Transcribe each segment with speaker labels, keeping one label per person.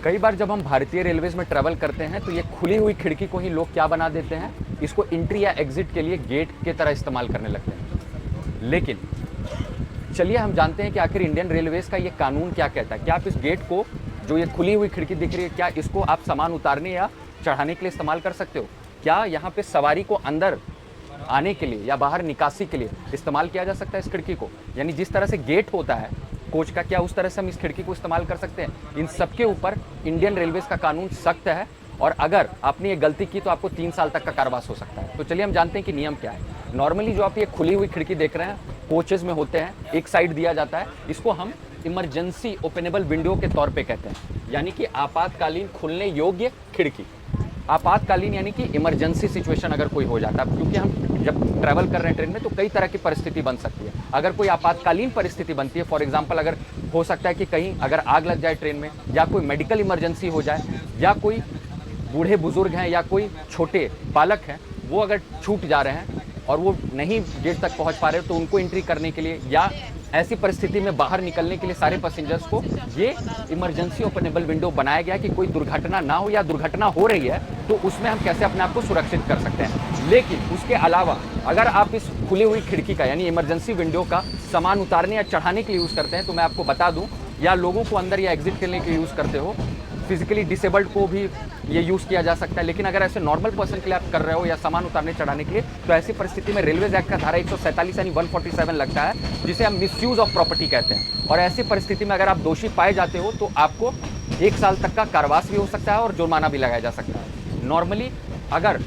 Speaker 1: कई बार जब हम भारतीय रेलवेज़ में ट्रैवल करते हैं तो ये खुली हुई खिड़की को ही लोग क्या बना देते हैं, इसको एंट्री या एग्ज़िट के लिए गेट के तरह इस्तेमाल करने लगते हैं। लेकिन चलिए हम जानते हैं कि आखिर इंडियन रेलवेज़ का ये कानून क्या कहता है। क्या आप इस गेट को, जो ये खुली हुई खिड़की दिख रही है, क्या इसको आप सामान उतारने या चढ़ाने के लिए इस्तेमाल कर सकते हो? क्या यहाँ पे सवारी को अंदर आने के लिए या बाहर निकासी के लिए इस्तेमाल किया जा सकता है इस खिड़की को? यानी जिस तरह से गेट होता है कोच का, क्या उस तरह से हम इस खिड़की को इस्तेमाल कर सकते हैं? इन सब के ऊपर इंडियन रेलवेज़ का कानून सख्त है और अगर आपने ये गलती की तो आपको 3 साल तक का कारावास हो सकता है। तो चलिए हम जानते हैं कि नियम क्या है। नॉर्मली जो आप ये खुली हुई खिड़की देख रहे हैं, कोचेज़ में होते हैं, एक साइड दिया जाता है, इसको हम इमरजेंसी ओपनेबल विंडो के तौर पे कहते हैं, यानी कि आपातकालीन खुलने योग्य खिड़की। आपातकालीन यानी कि इमरजेंसी सिचुएशन अगर कोई हो जाता है, क्योंकि हम जब ट्रैवल कर रहे हैं ट्रेन में तो कई तरह की परिस्थिति बन सकती है। अगर कोई आपातकालीन परिस्थिति बनती है, फॉर एग्जांपल अगर हो सकता है कि कहीं अगर आग लग जाए ट्रेन में, या कोई मेडिकल इमरजेंसी हो जाए, या कोई बूढ़े बुजुर्ग हैं या कोई छोटे बालक हैं, वो अगर छूट जा रहे हैं और वो नहीं गेट तक पहुंच पा रहे, तो उनको एंट्री करने के लिए या ऐसी परिस्थिति में बाहर निकलने के लिए सारे पैसेंजर्स को ये इमरजेंसी ओपनेबल विंडो बनाया गया कि कोई दुर्घटना ना हो, या दुर्घटना हो रही है तो उसमें हम कैसे अपने आप को सुरक्षित कर सकते हैं। लेकिन उसके अलावा अगर आप इस खुली हुई खिड़की का यानी इमरजेंसी विंडो का सामान उतारने या चढ़ाने के लिए यूज़ करते हैं, तो मैं आपको बता दूं, या लोगों को अंदर या एग्जिट करने के लिए यूज़ करते हो, फिजिकली डिसेबल्ड को भी ये यूज़ किया जा सकता है। लेकिन अगर ऐसे नॉर्मल पर्सन के लिए आप कर रहे हो या सामान उतारने चढ़ाने के लिए, तो ऐसी परिस्थिति में रेलवेज एक्ट का धारा 147 यानी 147 लगता है, जिसे हम मिसयूज ऑफ प्रॉपर्टी कहते हैं। और ऐसी परिस्थिति में अगर आप दोषी पाए जाते हो तो आपको 1 साल तक का कारावास भी हो सकता है और जुर्माना भी लगाया जा सकता है। नॉर्मली अगर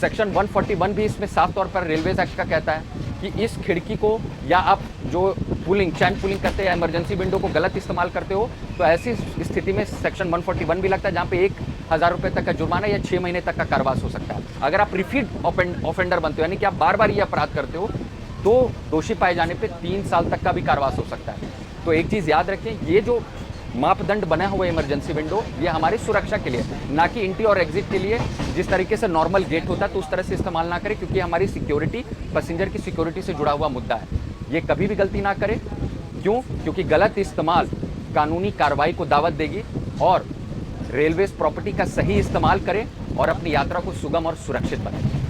Speaker 1: सेक्शन 141 भी इसमें साफ तौर पर रेलवेज एक्ट का कहता है कि इस खिड़की को, या आप जो पुलिंग, चैन पुलिंग करते हैं या इमरजेंसी विंडो को गलत इस्तेमाल करते हो, तो ऐसी स्थिति में सेक्शन 141 भी लगता है, जहाँ पे 1000 रुपये तक का जुर्माना या 6 महीने तक का कारावास हो सकता है। अगर आप रिपीट ऑफेंडर बनते हो, यानी कि आप बार बार ये अपराध करते हो, तो दोषी पाए जाने पे 3 साल तक का भी कारावास हो सकता है। तो एक चीज़ याद रखें, ये जो मापदंड बना हुआ इमरजेंसी विंडो, ये हमारी सुरक्षा के लिए, ना कि एंट्री और एग्जिट के लिए। जिस तरीके से नॉर्मल गेट होता है तो उस तरह से इस्तेमाल ना करें, क्योंकि हमारी सिक्योरिटी, पैसेंजर की सिक्योरिटी से जुड़ा हुआ मुद्दा है। ये कभी भी गलती ना करें। क्यों? क्योंकि गलत इस्तेमाल कानूनी कार्रवाई को दावत देगी। और रेलवेज प्रॉपर्टी का सही इस्तेमाल करें और अपनी यात्रा को सुगम और सुरक्षित बनाएं।